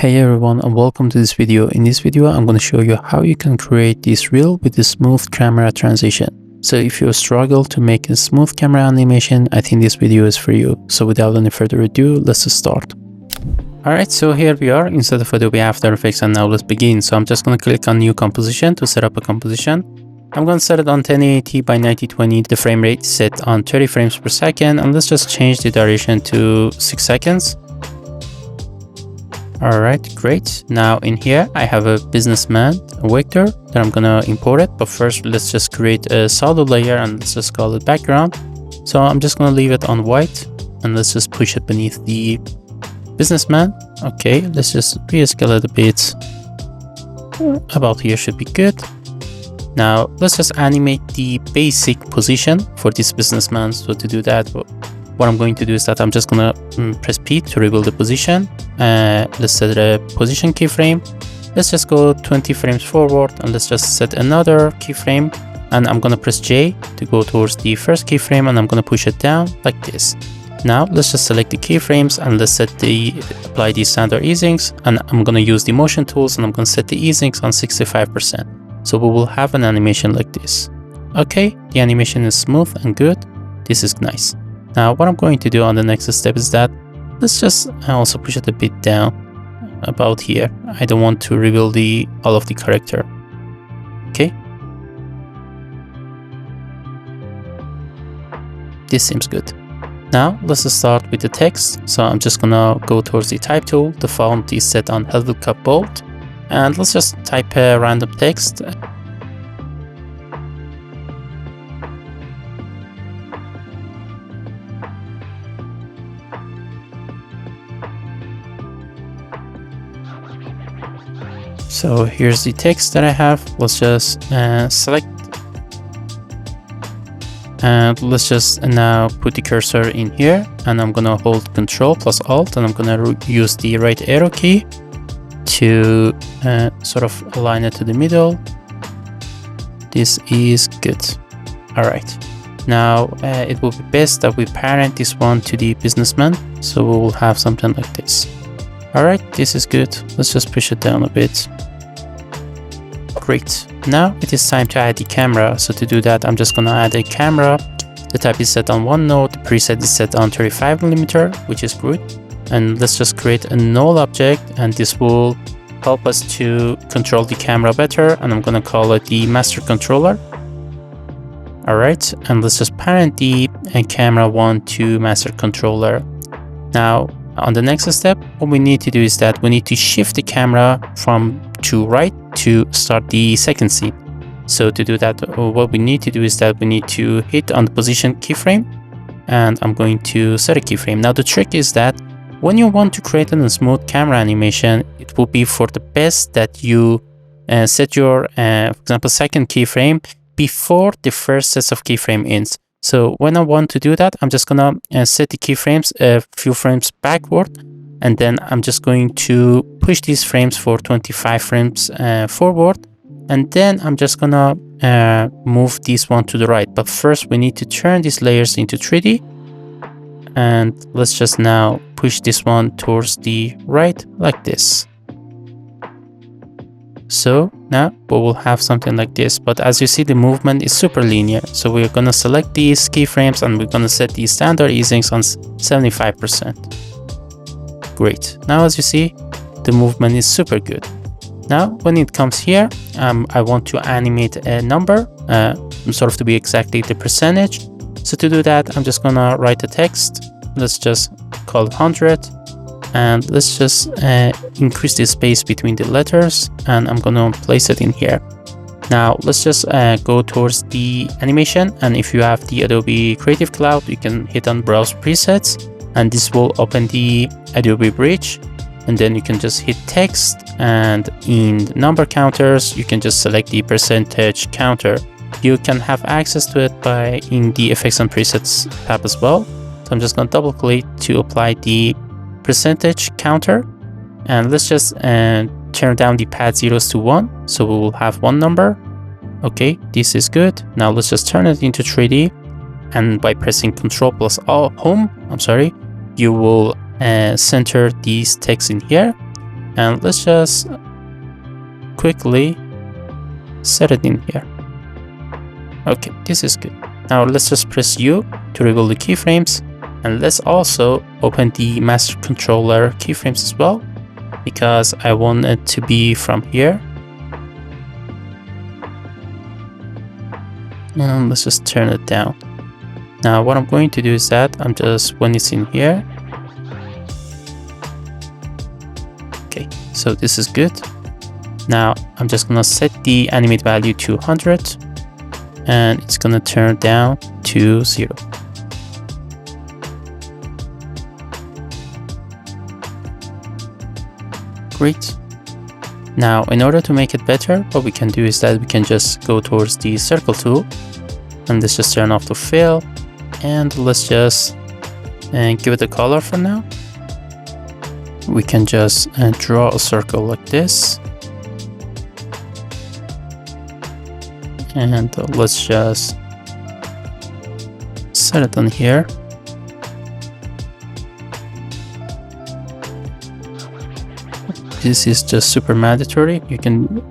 Hey everyone, and welcome to this video. In this video, I'm going to show you how you can create this reel with the smooth camera transition. So if you struggle to make a smooth camera animation, I think this video is for you. So without any further ado, let's start. Alright, so here we are inside of Adobe After Effects, and now let's begin. So I'm just going to click on New Composition to set up a composition. I'm going to set it on 1080 by 9020, the frame rate set on 30 frames per second, and let's just change the duration to 6 seconds. Alright, great. Now in here, I have a businessman, a vector that I'm gonna import it. But first, let's just create a solid layer and let's just call it background. So I'm just gonna leave it on white and let's just push it beneath the businessman. Okay, let's just rescale it a bit. About here should be good. Now let's just animate the basic position for this businessman. So to do that, what I'm going to do is that I'm just gonna press P to reveal the position. Let's set a position keyframe. Let's just go 20 frames forward and let's just set another keyframe, and I'm gonna press J to go towards the first keyframe and I'm gonna push it down like this. Now let's just select the keyframes and let's apply the standard easings, and I'm gonna use the motion tools and I'm gonna set the easings on 65%. So we will have an animation like this. Okay, the animation is smooth and good. This is nice. Now what I'm going to do on the next step is that let's just also push it a bit down about here. I don't want to reveal all of the character. Okay. This seems good. Now let's start with the text. So I'm just gonna go towards the type tool. The font is set on Huston Kold bold, and let's just type a random text. So here's the text that I have. Let's just select, and let's just now put the cursor in here, and I'm gonna hold Control plus Alt, and I'm gonna use the right arrow key to sort of align it to the middle. This is good. All right. Now it will be best that we parent this one to the businessman, so we will have something like this. All right, this is good. Let's just push it down a bit. Great. Now it is time to add the camera. So to do that, I'm just gonna add a camera. The type is set on one node. The preset is set on 35mm, which is good. And let's just create a null object, and this will help us to control the camera better. And I'm gonna call it the master controller. All right, and let's just parent the camera one to master controller. Now on the next step, what we need to do is that we need to shift the camera from to right to start the second scene. So to do that, what we need to do is that we need to hit on the position keyframe, and I'm going to set a keyframe. Now the trick is that when you want to create a smooth camera animation, it will be for the best that you set your, for example, second keyframe before the first set of keyframe ends. So when I want to do that, I'm just gonna set the keyframes a few frames backward, and then I'm just going to push these frames for 25 frames forward, and then I'm just gonna move this one to the right. But first we need to turn these layers into 3D, and let's just now push this one towards the right like this. So now we will have something like this, but as you see, the movement is super linear. So we're gonna select these keyframes and we're gonna set the standard easings on 75%. Great. Now as you see, the movement is super good. Now when it comes here, I want to animate a number, sort of to be exactly the percentage. So to do that, I'm just gonna write a text. Let's just call it 100. And let's just increase the space between the letters, and I'm gonna place it in here. Now let's just go towards the animation, and if you have the Adobe Creative Cloud, you can hit on Browse Presets, and this will open the Adobe Bridge, and then you can just hit text, and in number counters you can just select the percentage counter. You can have access to it in the Effects and Presets tab as well. So I'm just gonna double click to apply the percentage counter, and let's just turn down the pad zeros to 1, so we will have one number. Okay, this is good. Now let's just turn it into 3D, and by pressing Control plus Home, you will center these text in here, And let's just quickly set it in here. Okay, this is good. Now let's just press U to reveal the keyframes, and let's also open the master controller keyframes as well, because I want it to be from here. And let's just turn it down. Now what I'm going to do is that when it's in here. Okay, so this is good. Now I'm just gonna set the animate value to 100, and it's gonna turn down to 0. Great. Now, in order to make it better, what we can do is that we can just go towards the circle tool, and let's just turn off the fill, and let's just give it a color for now. We can just draw a circle like this, and let's just set it on here. This is just super mandatory. You can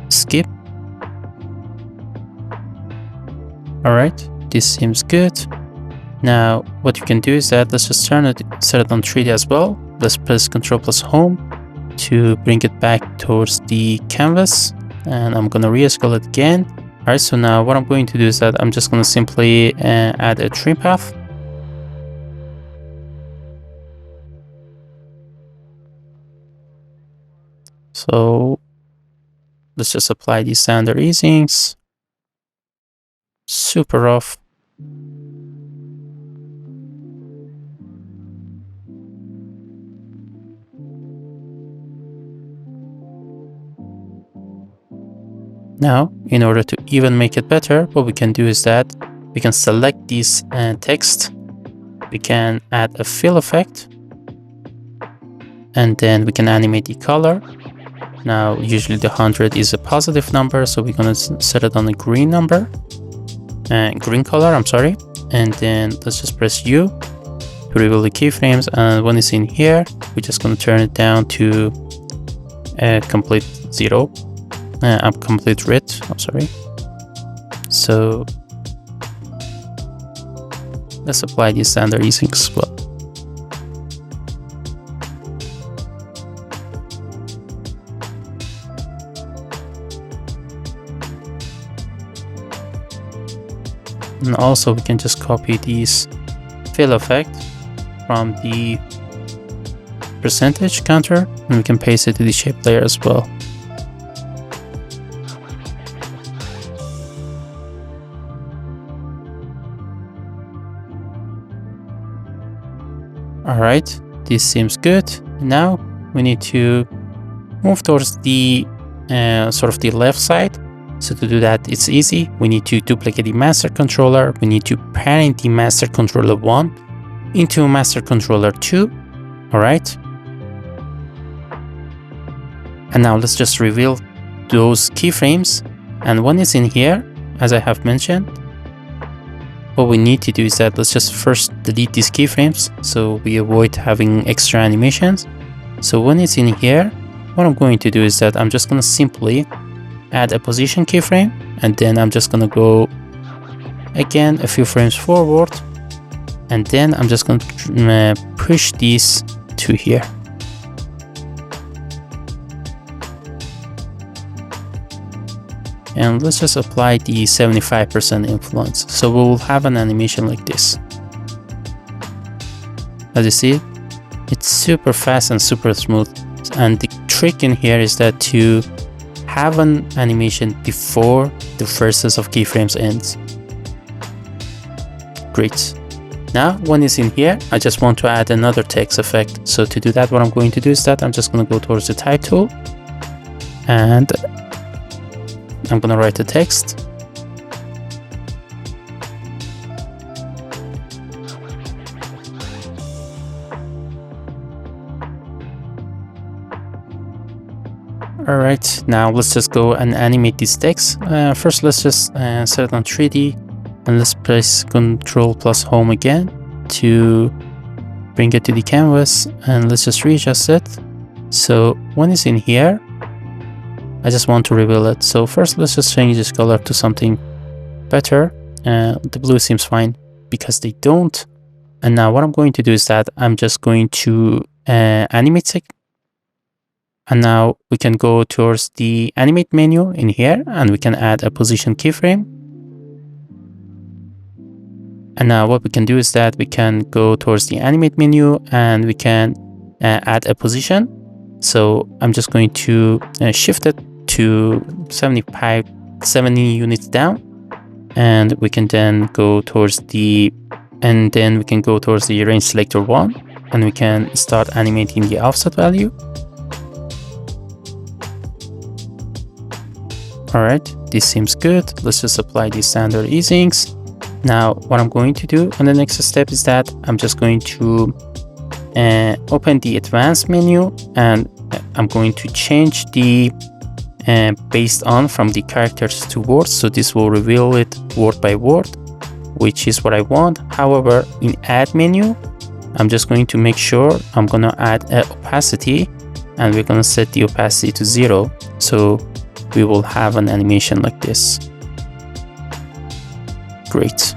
skip. All right, this seems good. Now, what you can do is that let's just set it on 3D as well. Let's press Ctrl plus Home to bring it back towards the canvas, and I'm gonna rescale it again. All right, so now what I'm going to do is that I'm just gonna simply add a trim path. So let's just apply these standard easings. Super rough. Now, in order to even make it better, what we can do is that we can select this text. We can add a fill effect, and then we can animate the color. Now, usually the 100 is a positive number, so we're gonna set it on a green number, green color, I'm sorry. And then let's just press U to reveal the keyframes, and when it's in here, we're just gonna turn it down to complete 0. Complete red, I'm sorry. So let's apply the standard easings as well. And also we can just copy this fill effect from the percentage counter, and we can paste it to the shape layer as well. Alright, this seems good. Now we need to move towards the sort of the left side. So to do that, it's easy. We need to duplicate the master controller. We need to parent the master controller 1 into master controller 2. Alright. And now let's just reveal those keyframes. And when it's in here, as I have mentioned, what we need to do is that let's just first delete these keyframes so we avoid having extra animations. So when it's in here, what I'm going to do is that I'm just going to simply add a position keyframe, and then I'm just going to go again a few frames forward, and then I'm just going to push these to here. And let's just apply the 75% influence. So we will have an animation like this. As you see, it's super fast and super smooth. And the trick in here is that to have an animation before the first set of keyframes ends. Great. Now, when it's in here, I just want to add another text effect. So to do that, what I'm going to do is that I'm just going to go towards the type tool, and I'm going to write the text. Alright, now let's just go and animate this text. First, let's just set it on 3D, and let's press Ctrl plus Home again to bring it to the canvas, and let's just readjust it. So when it's in here, I just want to reveal it. So first, let's just change this color to something better. The blue seems fine because they don't. And now what I'm going to do is that I'm just going to animate it. And now we can go towards the animate menu in here, and we can add a position keyframe. And now what we can do is that we can go towards the animate menu and we can add a position. So I'm just going to shift it to 70 units down, and we can then go towards the range selector 1, and we can start animating the offset value. All right, this seems good. Let's just apply the standard easings. Now what I'm going to do on the next step is that I'm just going to open the advanced menu, and I'm going to change the based on from the characters to words. So this will reveal it word by word, which is what I want. However, in add menu, I'm just going to make sure I'm going to add an opacity, and we're going to set the opacity to 0. So we will have an animation like this. Great.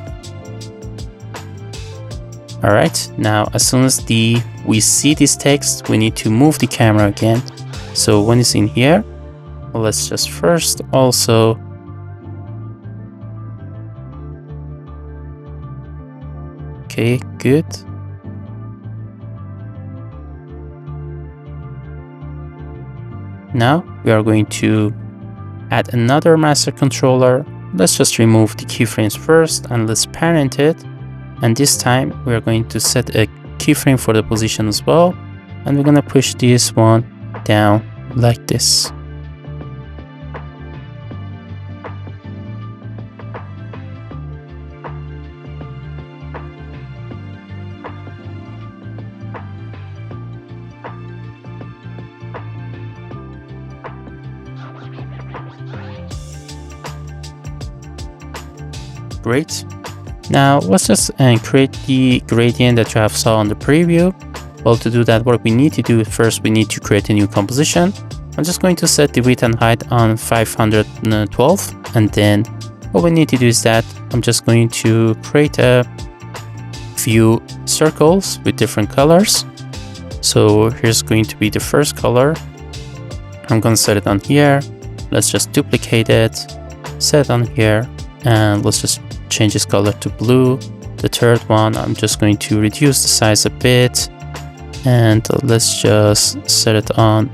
All right, now as soon as we see this text, we need to move the camera again. So when it's in here, let's just first also okay, good. Now we are going to add another master controller. Let's just remove the keyframes first and let's parent it. And this time we are going to set a keyframe for the position as well. And we're going to push this one down like this. Great. Now let's just create the gradient that you have saw on the preview. Well, to do that, what we need to do first, we need to create a new composition. I'm just going to set the width and height on 512, and then what we need to do is that I'm just going to create a few circles with different colors. So here's going to be the first color. I'm going to set it on here. Let's just duplicate it, set it on here, and let's just change this color to blue. The third one, I'm just going to reduce the size a bit, and let's just set it on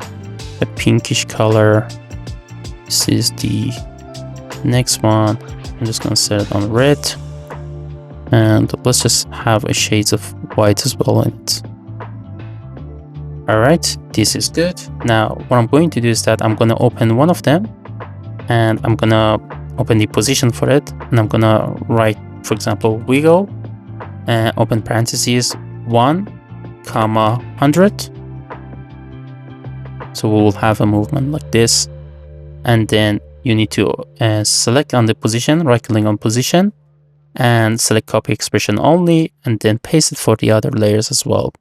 a pinkish color. This is the next one. I'm just going to set it on red, and let's just have a shades of white as well in it. All right, this is good. Now what I'm going to do is that I'm going to open one of them, and I'm going to open the position for it, and I'm going to write, for example, wiggle, open parentheses 1,100. So we will have a movement like this, and then you need to select on the position, right click on position, and select copy expression only, and then paste it for the other layers as well.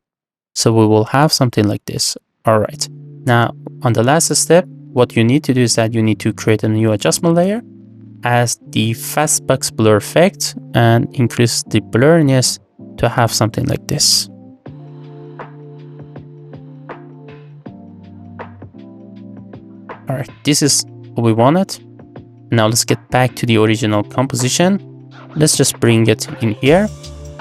So we will have something like this. All right. Now on the last step, what you need to do is that you need to create a new adjustment layer, add the fastbox blur effect, and increase the blurriness to have something like this. All right, this is what we wanted. Now let's get back to the original composition. Let's just bring it in here,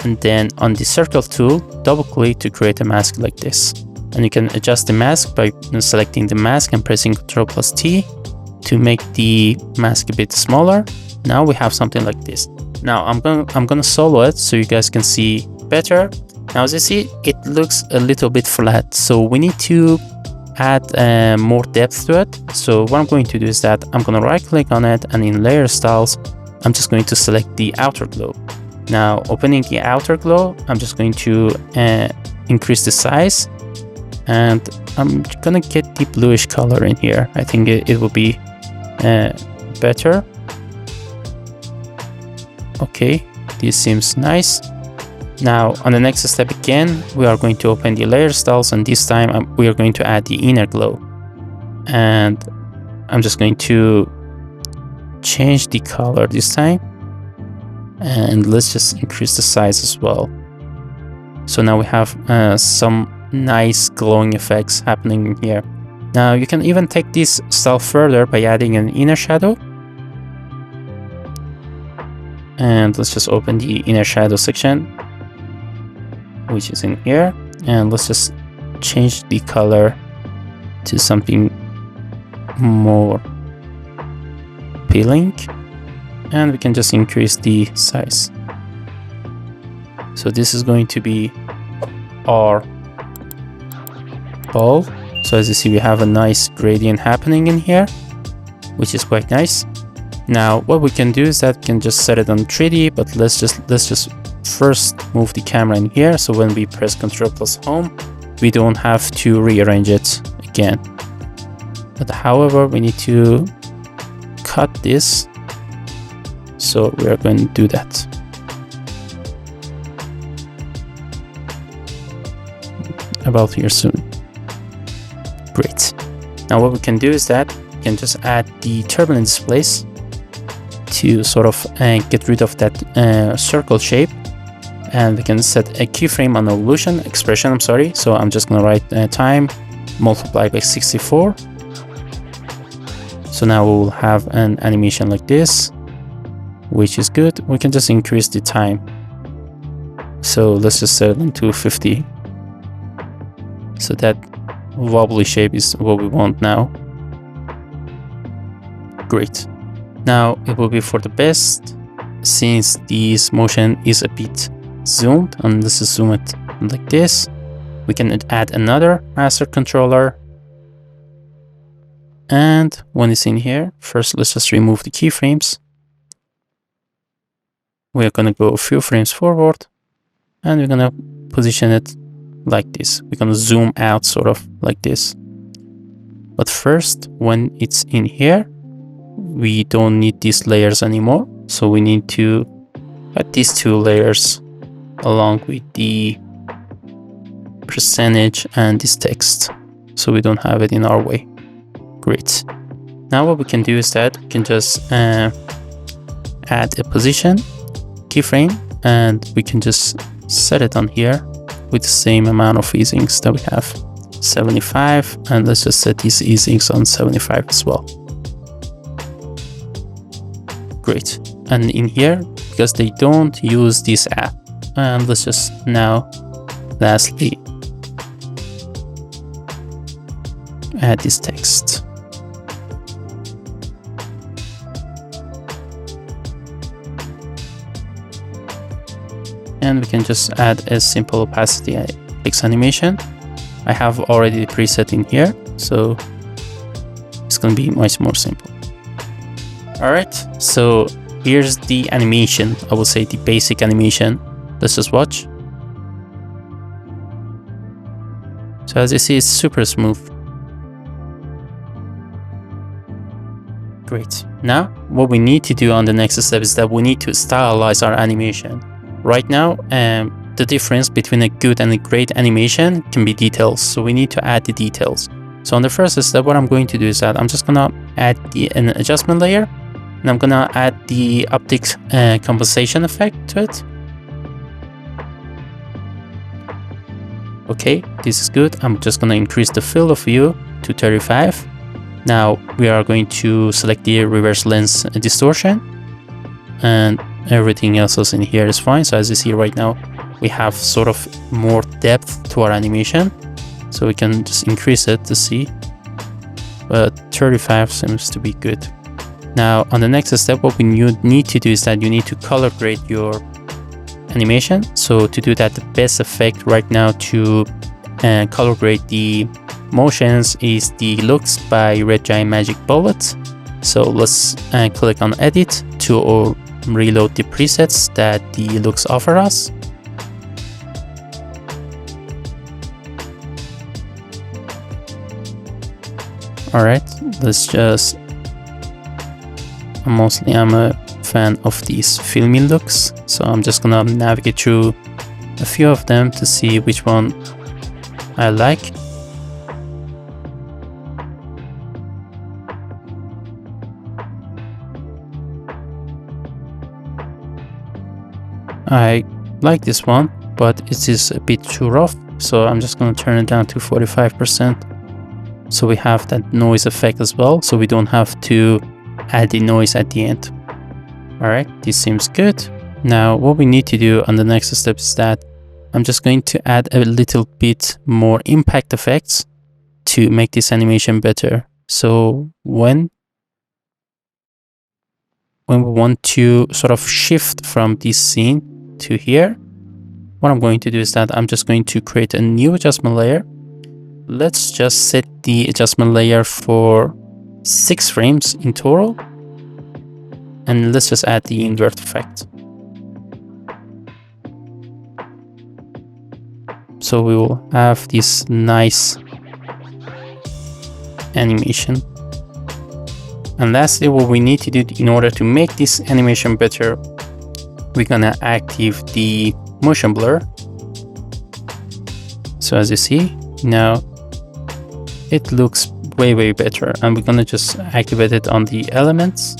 and then on the circle tool, double click to create a mask like this. And you can adjust the mask by selecting the mask and pressing Ctrl+T to make the mask a bit smaller. Now we have something like this. Now I'm gonna solo it so you guys can see better. Now as you see, it looks a little bit flat, so we need to add more depth to it. So what I'm going to do is that I'm gonna right click on it, and in layer styles, I'm just going to select the outer glow. Now opening the outer glow, I'm just going to increase the size, and I'm gonna get the bluish color in here. I think it will be better. Okay, this seems nice. Now on the next step again, we are going to open the layer styles, and this time we are going to add the inner glow. And I'm just going to change the color this time, and let's just increase the size as well. So now we have some nice glowing effects happening in here. Now you can even take this style further by adding an inner shadow. And let's just open the inner shadow section, which is in here. And let's just change the color to something more appealing. And we can just increase the size. So this is going to be our ball. So as you see, we have a nice gradient happening in here, which is quite nice. Now what we can do is that we can just set it on 3D, but let's just first move the camera in here. So when we press Ctrl+ Home, we don't have to rearrange it again. But however, we need to cut this. So we are going to do that. About here soon. Great. Now what we can do is that we can just add the turbulent displace to sort of get rid of that circle shape, and we can set a keyframe on evolution expression. I'm sorry. So I'm just gonna write time multiplied by 64. So now we will have an animation like this, which is good. We can just increase the time. So let's just set it to 50. So that wobbly shape is what we want now. Great. Now it will be for the best, since this motion is a bit zoomed, and let's just zoom it like this. We can add another master controller. And when it's in here, first let's just remove the keyframes. We're gonna go a few frames forward, and we're gonna position it like this. We're gonna zoom out sort of like this. But first, when it's in here, we don't need these layers anymore. So we need to add these two layers along with the percentage and this text, so we don't have it in our way. Great. Now what we can do is that we can just add a position keyframe, and we can just set it on here with the same amount of easings that we have, 75, and let's just set these easings on 75 as well. Great. And in here, because they don't use this app, and let's just now lastly add this text. And we can just add a simple opacity X animation. I have already the preset in here, so it's going to be much more simple. All right, so here's the animation. I will say the basic animation. Let's just watch. So as you see, it's super smooth. Great. Now, what we need to do on the next step is that we need to stylize our animation. Right now, the difference between a good and a great animation can be details. So we need to add the details. So on the first step, what I'm going to do is that I'm just gonna add an adjustment layer, and I'm gonna add the optics compensation effect to it. Okay, this is good. I'm just gonna increase the field of view to 35. Now we are going to select the reverse lens distortion, and everything else is in here is fine. So as you see right now, we have sort of more depth to our animation. So we can just increase it to see, but 35 seems to be good. Now on the next step, what we need to do is that you need to color grade your animation. So to do that, the best effect right now to color grade the motions is the looks by Red Giant Magic Bullet. So let's click on edit to reload the presets that the looks offer us. All right, let's just, I'm a fan of these filmy looks, so I'm just gonna navigate through a few of them to see which one I like. I like this one, but it is a bit too rough, so I'm just going to turn it down to 45%. So we have that noise effect as well, so we don't have to add the noise at the end. All right, this seems good. Now what we need to do on the next step is that I'm just going to add a little bit more impact effects to make this animation better. So when we want to sort of shift from this scene to here, what I'm going to do is that I'm just going to create a new adjustment layer. Let's just set the adjustment layer for 6 frames in total. And let's just add the invert effect. So we will have this nice animation. And lastly, what we need to do in order to make this animation better, we're gonna activate the motion blur. So as you see, now it looks way better, and we're gonna just activate it on the elements.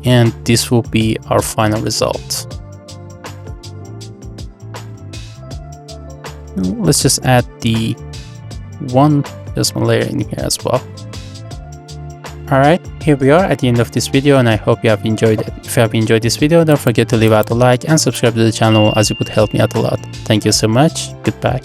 And this will be our final result. Let's just add the one adjustment layer in here as well. Alright, here we are at the end of this video, and I hope you have enjoyed it. If you have enjoyed this video, don't forget to leave out a like and subscribe to the channel, as it would help me out a lot. Thank you so much. Goodbye.